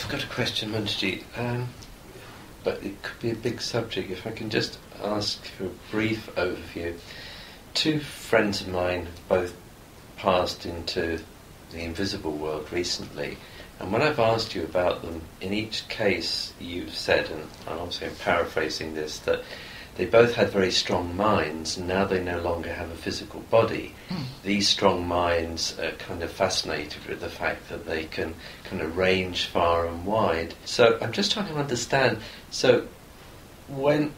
I've got a question, Manji, but it could be a big subject. If I can just ask for a brief overview. Two friends of mine both passed into the invisible world recently, and when I've asked you about them, in each case you've said, and I'm obviously paraphrasing this, that they both had very strong minds, and now they no longer have a physical body. These strong minds are kind of fascinated with the fact that they can kind of range far and wide. So I'm just trying to understand, so when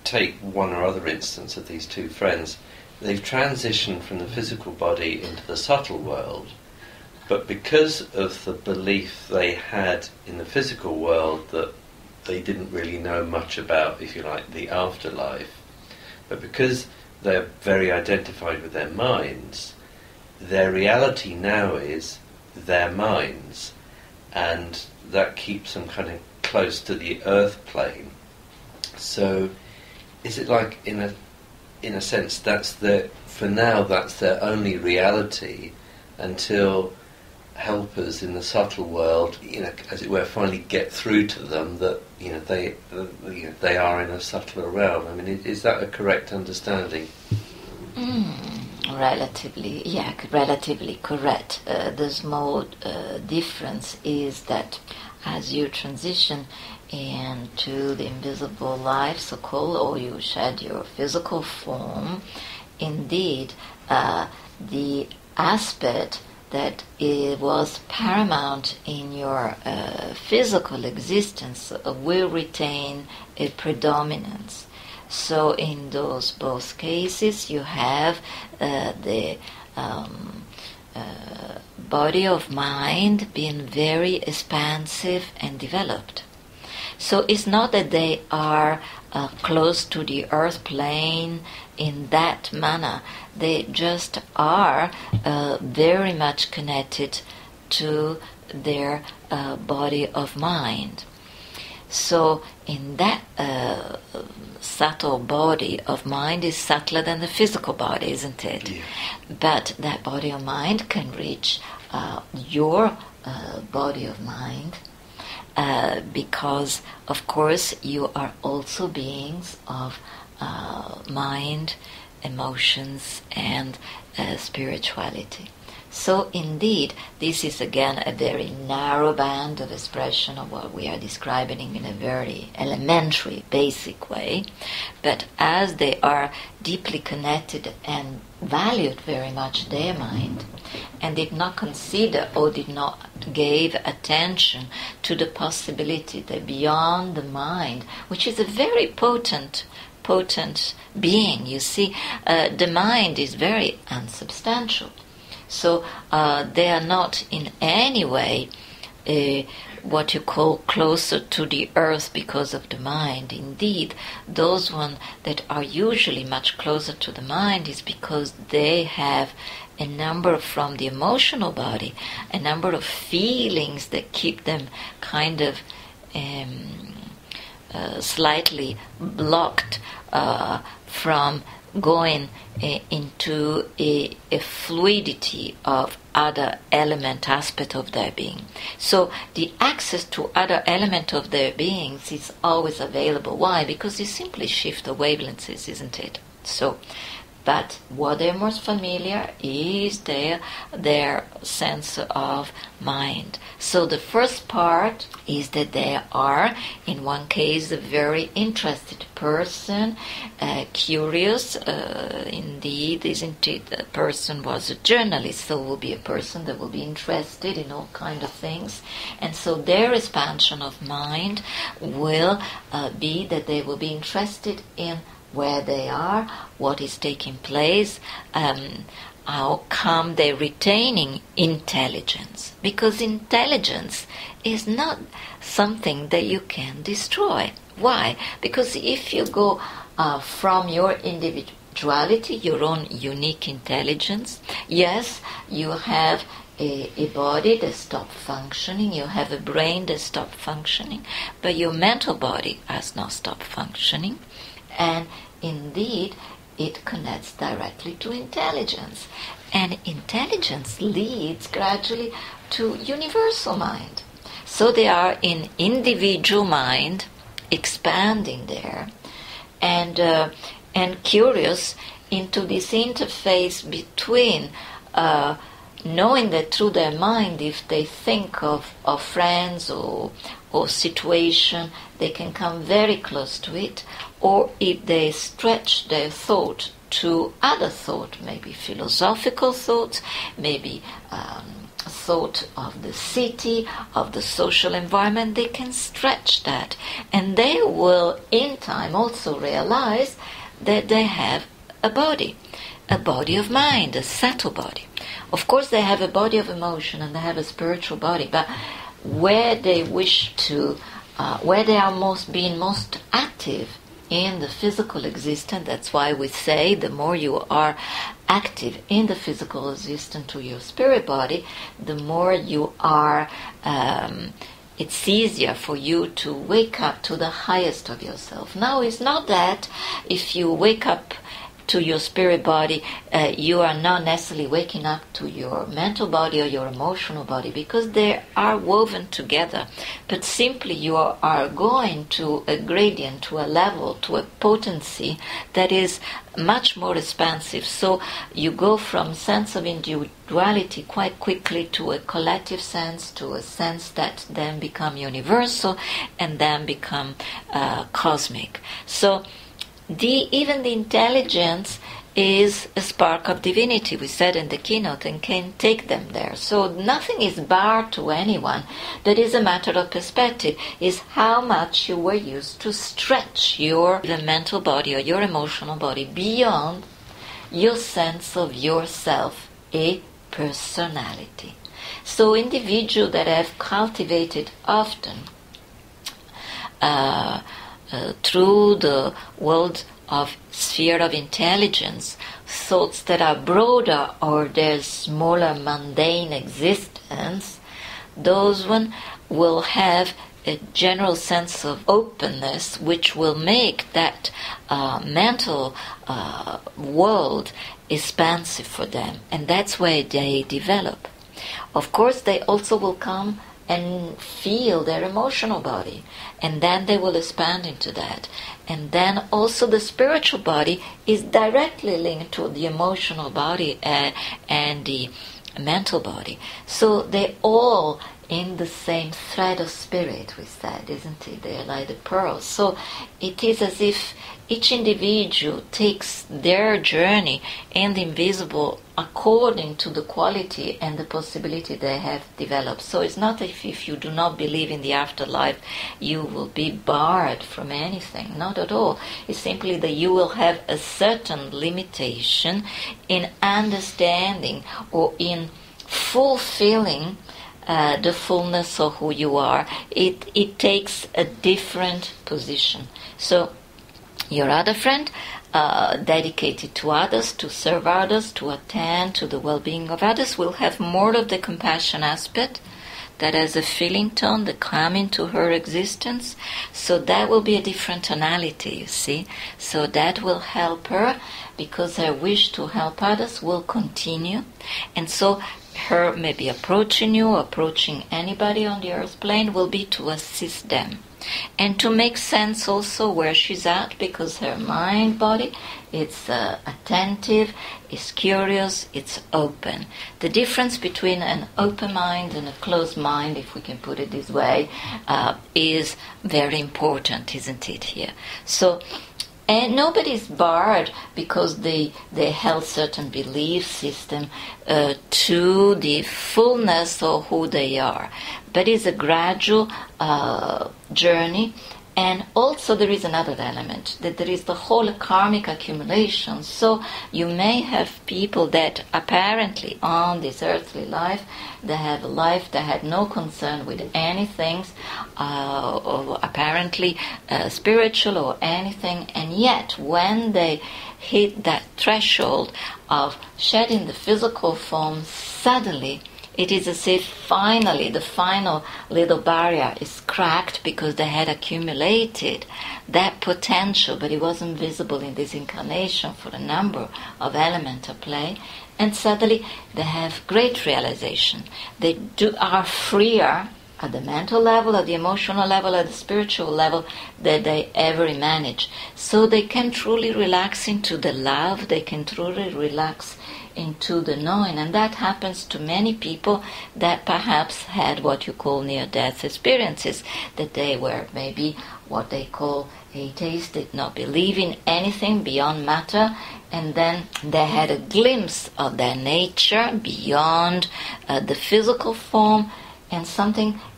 take one or other instance of these two friends, they've transitioned from the physical body into the subtle world, but because of the belief they had in the physical world that they didn't really know much about, if you like, the afterlife, but because they're very identified with their minds, their reality now is their minds, and that keeps them kind of close to the earth plane. So is it like, in a sense, for now that's their only reality until helpers in the subtle world, as it were, finally get through to them that they are in a subtler realm? I mean, is that a correct understanding? Relatively correct. The small difference is that as you transition into the invisible life, so-called, or you shed your physical form, indeed, the aspect that it was paramount in your physical existence will retain a predominance. So in those both cases, you have the body of mind being very expansive and developed. So it's not that they are close to the earth plane in that manner. They just are very much connected to their body of mind. So in that subtle body of mind is subtler than the physical body, isn't it? Yeah. But that body of mind can reach your body of mind, because, of course, you are also beings of mind, emotions, and spirituality. So, indeed, this is again a very narrow band of expression of what we are describing in a very elementary, basic way. But as they are deeply connected and valued very much their mind, and did not consider or did not give attention to the possibility that beyond the mind, which is a very potent being, you see, the mind is very unsubstantial. So they are not in any way what you call closer to the earth because of the mind. Indeed, those ones that are usually much closer to the mind is because they have a number from the emotional body, a number of feelings that keep them kind of slightly blocked from going into a fluidity of other element aspect of their being. So the access to other element of their beings is always available. Why? Because you simply shift the wavelengths, isn't it? So, but what they're most familiar is their sense of mind. So the first part is that they are, in one case, a very interested person, curious. Indeed, isn't it? The person was a journalist, so will be a person that will be interested in all kind of things. And so their expansion of mind will be that they will be interested in where they are, what is taking place, how come they're retaining intelligence. Because intelligence is not something that you can destroy. Why? Because if you go from your individuality, your own unique intelligence, yes, you have a body that stopped functioning, you have a brain that stopped functioning, but your mental body has not stopped functioning. And indeed, it connects directly to intelligence. And intelligence leads gradually to universal mind. So they are in individual mind, expanding there, and curious into this interface between knowing that through their mind, if they think of friends or situation, they can come very close to it, or if they stretch their thought to other thought, maybe philosophical thoughts, maybe thought of the city, of the social environment, they can stretch that, and they will in time also realize that they have a body of mind, a subtle body. Of course they have a body of emotion and they have a spiritual body, but where they wish to, where they are being most active in the physical existence, that's why we say the more you are active in the physical existence to your spirit body, the more you are, it's easier for you to wake up to the highest of yourself. Now, it's not that if you wake up to your spirit body, you are not necessarily waking up to your mental body or your emotional body, because they are woven together. But simply you are going to a gradient, to a level, to a potency that is much more expansive. So you go from sense of individuality quite quickly to a collective sense, to a sense that then become universal and then become cosmic. So even the intelligence is a spark of divinity, we said in the keynote, and can take them there. So nothing is barred to anyone. That is a matter of perspective, is how much you were used to stretch your mental body or your emotional body beyond your sense of yourself, a personality. So individuals that have cultivated often through the world of sphere of intelligence, thoughts that are broader or their smaller mundane existence, those one will have a general sense of openness, which will make that mental world expansive for them, and that's where they develop. Of course, they also will come and feel their emotional body, and then they will expand into that. And then also the spiritual body is directly linked to the emotional body and the mental body. So they all in the same thread of spirit, we said, isn't it? They're like the pearls. So it is as if each individual takes their journey in the invisible according to the quality and the possibility they have developed. So it's not if you do not believe in the afterlife, you will be barred from anything. Not at all. It's simply that you will have a certain limitation in understanding or in fulfilling the fullness of who you are. It takes a different position. So your other friend, dedicated to others, to serve others, to attend to the well-being of others, will have more of the compassion aspect that has a feeling tone that come into her existence. So that will be a different tonality, you see. So that will help her, because her wish to help others will continue. And so her maybe approaching you, approaching anybody on the earth plane, will be to assist them. And to make sense also where she's at, because her mind, body, it's attentive, it's curious, it's open. The difference between an open mind and a closed mind, if we can put it this way, is very important, isn't it, here? So, and nobody's barred because they held certain belief system to the fullness of who they are. But it's a gradual journey. And also there is another element, that there is the whole karmic accumulation. So you may have people that apparently on this earthly life, they have a life that had no concern with anything, or apparently spiritual or anything, and yet when they hit that threshold of shedding the physical form, suddenly it is as if finally the final little barrier is cracked, because they had accumulated that potential, but it wasn't visible in this incarnation for a number of elements at play. And suddenly they have great realization. They are freer at the mental level, at the emotional level, at the spiritual level that they ever manage. So they can truly relax into the love, they can truly relax into the knowing. And that happens to many people that perhaps had what you call near-death experiences, that they were maybe what they call atheists, did not believe in anything beyond matter, and then they had a glimpse of their nature beyond the physical form, and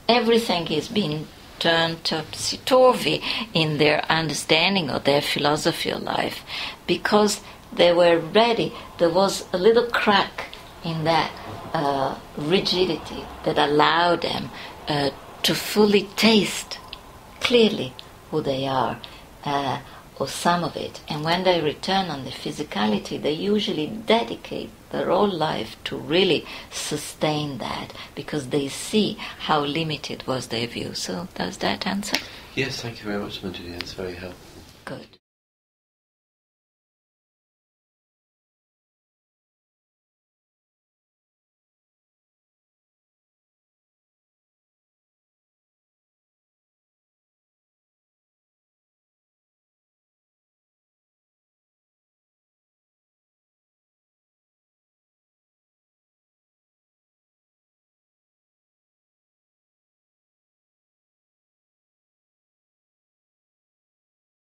everything is being turned topsy-turvy in their understanding of their philosophy of life, because they were ready. There was a little crack in that rigidity that allowed them to fully taste clearly who they are, or some of it. And when they return on the physicality, they usually dedicate their whole life to really sustain that, because they see how limited was their view. So does that answer? Yes, thank you very much, Manjuli. It's very helpful. Good.